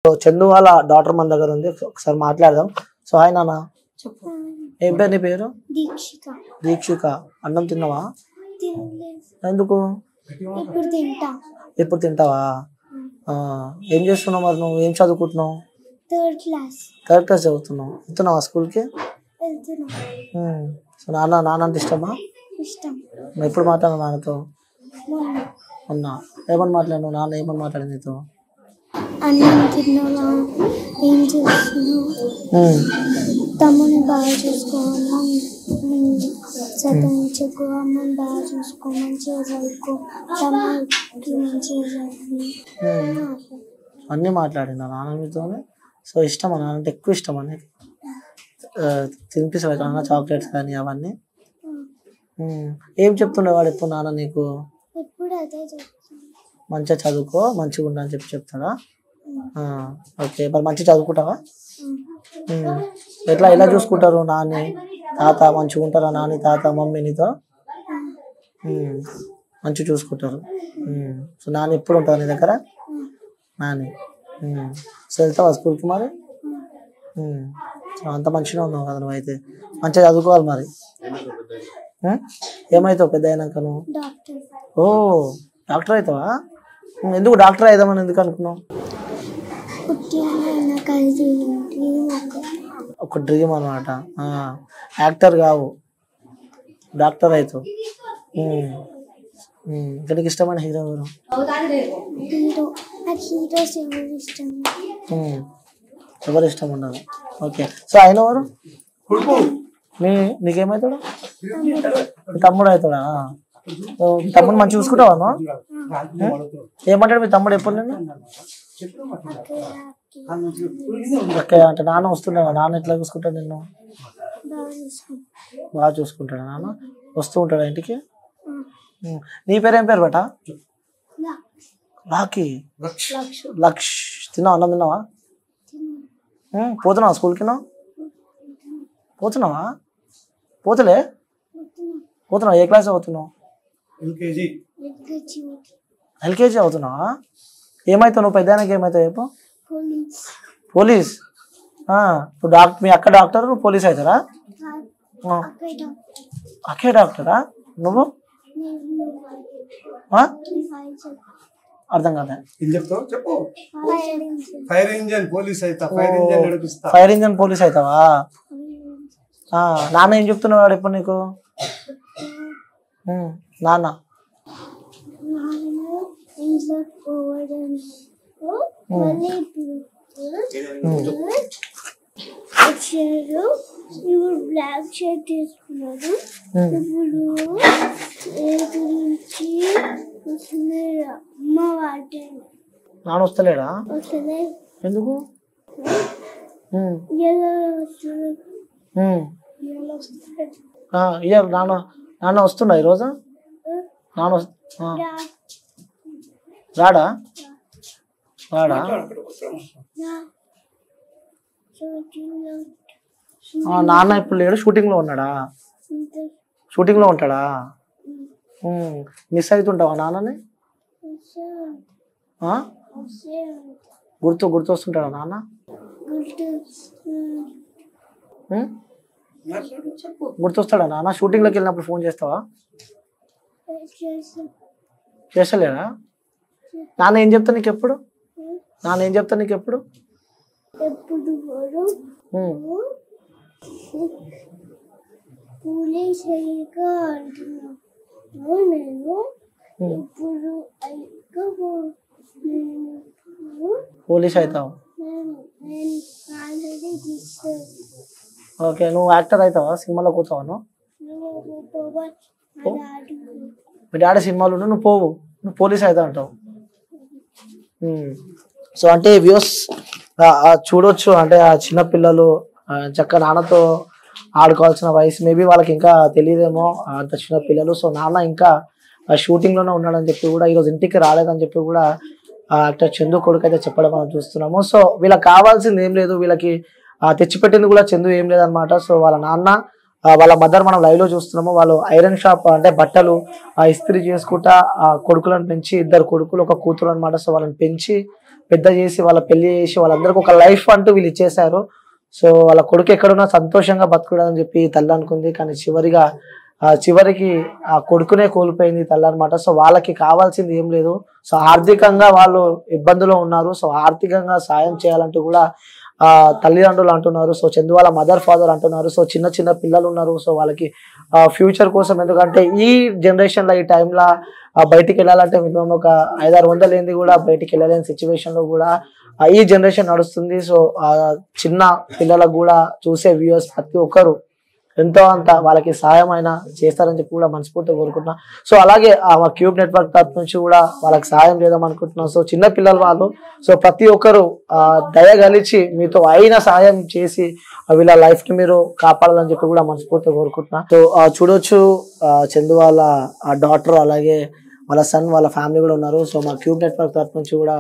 So Chandu వాళ్ళ daughter మన దగ్గర ఉంది, ఒకసారి మాట్లాడదాం. సో హాయ్ నాన్న. ఏం పేరు నీ పేరు? దీక్షిక. అన్నం తిన్నావా? ఎందుకు? ఇప్పుడు తింటావా? ఏం చేస్తున్నావు మరి? నువ్వు ఏం చదువుకుంటున్నావు? థర్డ్ క్లాస్ చదువుతున్నావు. వెళ్తున్నావా స్కూల్కి? సో నాన్న అంటే ఇష్టమా? ఎప్పుడు మాట్లాడినా నాన్నతో? ఉన్నా. ఏమని మాట్లాడినావు? నాన్న ఏమని మాట్లాడింది నీతో? అన్నం తిన్నావా, ఏం చేస్తున్నావు, తమ్ముని బాగా చూసుకోమని, చదివించుకో, అమ్మని బాగా చూసుకో, మంచిగా చదువుకో, తమ్ముడికి మంచిగా చదువు అన్నీ మాట్లాడినా నాన్న మీతోనే. సో ఇష్టమా నాన్న అంటే? ఎక్కువ ఇష్టమా నీకు? తినిపిస్తాడు నాన్న చాక్లెట్స్ కానీ అవన్నీ? ఏం చెప్తుండేవాడు ఎప్పుడు నాన్న నీకు? ఎప్పుడు అదే చెప్తాను, మంచిగా చదువుకో, మంచిగా ఉండా అని చెప్తాడా? ఓకే. మరి మంచిగా చదువుకుంటావా? ఎలా చూసుకుంటారు నాని తాత? మంచిగా ఉంటారా నాని తాత మమ్మీ నీతో? మంచిగా చూసుకుంటారు. సో నాని ఎప్పుడు ఉంటారు నీ దగ్గర? నాని. సో వెళ్తావా స్కూల్కి మరి? సో అంత మంచిగా ఉన్నావు కదా నువ్వు. అయితే మంచిగా చదువుకోవాలి మరి. ఏమవుతావు పెద్ద అయినాక నువ్వు? ఓ డాక్టర్ అవుతావా? ఎందుకు డాక్టర్ అవుదామని ఎందుకు అనుకున్నావు? ఒక డ్రీమ్ అనమాట. యాక్టర్ కావు, డాక్టర్ అవుతావు. ఇక్కడికి ఇష్టమైన హీరో ఎవరు? ఎవరు ఇష్టం ఉండదు. ఓకే. సో ఆయన ఎవరు? నీకేమవుతాడు? తమ్ముడు అవుతాడా? తమ్ముడు మంచిగా చూసుకుంటావా? ఏమంటాడు మీ తమ్ముడు ఎప్పుడు? నేను ఓకే అంటే నాన్న వస్తుండేవా? నాన్న ఎట్లా చూసుకుంటాడు నిన్ను? బాగా చూసుకుంటాడా నాన్న? వస్తూ ఉంటాడా ఇంటికి? నీ పేరేం పేరు బట? లాకి. లక్ష్. తిన్నావా? అన్నం తిన్నావా? పోతున్నావా స్కూల్కి? పోతున్నావా? పోతలే? పోతున్నావా? ఏ క్లాస్ అవుతున్నావు? ఎల్కేజీ అవుతున్నావా? ఏమవుతావు నువ్వు పెద్దానికి? ఏమవుతావు చెప్పు? పోలీస్. ఇప్పుడు మీ అక్క డాక్టర్, నువ్వు పోలీస్ అవుతారా? అక్కే డాక్టరా? నువ్వు? అర్థం కాదా? ఫైర్ ఇంజన్ పోలీస్ అవుతావా? నాన్న ఏం చెప్తున్నాడు ఎప్పుడు నీకు? నాన్న ఇప్పుడు బ్లాక్ షర్ట్ తీసుకున్నాడు. ఇప్పుడు అమ్మ వాటే నాన్న వస్తలేడా? ఎందుకు? నాన్న వస్తుండా ఈరోజు? నాన్న రాడా? నాన్న ఇప్పుడు లేడు, షూటింగ్ లో ఉన్నాడా? షూటింగ్ లో ఉంటాడా? మిస్ అవుతుంటావా నాన్నని? గుర్తొస్తుంటాడా నాన్న? గుర్తొస్తాడా నాన్న? షూటింగ్ లోకి వెళ్ళినప్పుడు ఫోన్ చేస్తావా? చేస్తలేడా? నాన్న ఏం చెప్తా నీకు ఎప్పుడు? పోలీస్ అవుతావు. ఓకే. నువ్వు యాక్టర్ అవుతావా? సినిమాలో పోతావా? మీ డాడీ సినిమాలు నువ్వు పోవు, నువ్వు పోలీస్ అవుతావు అంటావు. సో అంటే వ్యూస్ చూడొచ్చు. అంటే ఆ చిన్నపిల్లలు చక్కగా నాన్నతో ఆడుకోవాల్సిన వయసు. మేబీ వాళ్ళకి ఇంకా తెలియదేమో అంత చిన్న పిల్లలు. సో నాన్న ఇంకా షూటింగ్ లోనే ఉన్నాడని చెప్పి కూడా, ఈరోజు ఇంటికి రాలేదని చెప్పి కూడా యాక్టర్ చందు కొడుకు అయితే చెప్పడం మనం చూస్తున్నాము. సో వీళ్ళకి కావాల్సింది ఏం లేదు, వీళ్ళకి తెచ్చిపెట్టింది కూడా చందు ఏం లేదనమాట. సో వాళ్ళ నాన్న వాళ్ళ మదర్ మనం లైవ్ లో చూస్తున్నాము. వాళ్ళు ఐరన్ షాప్ అంటే బట్టలు ఇస్త్రీ చేసుకుంటా కొడుకులను పెంచి, 2 కొడుకులు 1 కూతురు అనమాట. సో వాళ్ళని పెంచి పెద్ద చేసి వాళ్ళ పెళ్లి చేసి వాళ్ళందరికీ ఒక లైఫ్ అంటూ వీళ్ళు ఇచ్చేసారు. సో వాళ్ళ కొడుకు ఎక్కడున్నా సంతోషంగా బతుకుడని చెప్పి తల్లి అనుకుంది. కానీ చివరికి ఆ కొడుకునే కోల్పోయింది తల్లి అనమాట. సో వాళ్ళకి కావాల్సింది ఏం లేదు. సో ఆర్థికంగా వాళ్ళు ఇబ్బందులో ఉన్నారు. సో ఆర్థికంగా సాయం చేయాలంటూ కూడా తల్లిదండ్రులు అంటున్నారు. సో చందు వాళ్ళ మదర్ ఫాదర్ అంటున్నారు. సో చిన్న చిన్న పిల్లలు ఉన్నారు. సో వాళ్ళకి ఫ్యూచర్ కోసం, ఎందుకంటే ఈ జనరేషన్ లో ఈ టైంలో బయటికి వెళ్ళాలంటే మినిమం ఒక 5-6 వందలు ఏంది కూడా బయటికి వెళ్ళలేని సిచ్యువేషన్ లో కూడా ఈ జనరేషన్ నడుస్తుంది. సో చిన్న పిల్లలకు కూడా చూసే వ్యూయర్స్ ప్రతి ఒక్కరు ఎంతో అంత వాళ్ళకి సహాయం అయినా చేస్తారని చెప్పి కూడా మనస్ఫూర్తిగా కోరుకుంటున్నా. సో అలాగే మా క్యూబ్ నెట్వర్క్ తరఫు నుంచి కూడా వాళ్ళకి సహాయం చేద్దాం అనుకుంటున్నాం. సో చిన్న పిల్లలు వాళ్ళు, సో ప్రతి ఒక్కరు దయగలిచి మీతో అయిన సహాయం చేసి వీళ్ళ లైఫ్ ని మీరు కాపాడాలని చెప్పి కూడా మనస్ఫూర్తిగా కోరుకుంటున్నా. సో చూడొచ్చు చందు వాళ్ళ డాటర్ అలాగే వాళ్ళ సన్ వాళ్ళ ఫ్యామిలీ కూడా ఉన్నారు. సో మా క్యూబ్ నెట్వర్క్ తరఫు నుంచి కూడా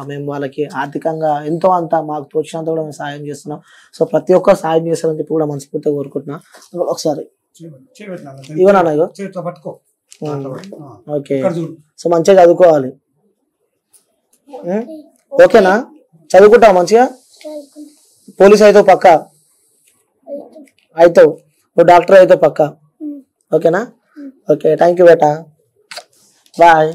మేము వాళ్ళకి ఆర్థికంగా ఎంతో అంత మాకు తోచినంత కూడా మేము సాయం చేస్తున్నాం. సో ప్రతి ఒక్కరు సాయం చేస్తారని చెప్పి కూడా మనస్ఫూర్తిగా కోరుకుంటున్నా. ఒకసారి ఇవనా ఓకే. సో మంచిగా చదువుకోవాలి. ఓకేనా? చదువుకుంటావు మంచిగా? పోలీస్ అవుతావు పక్కా? అవుతావు. నువ్వు డాక్టర్ అవుతావు పక్కా? ఓకేనా? ఓకే, థ్యాంక్ యూ బేటా, బాయ్.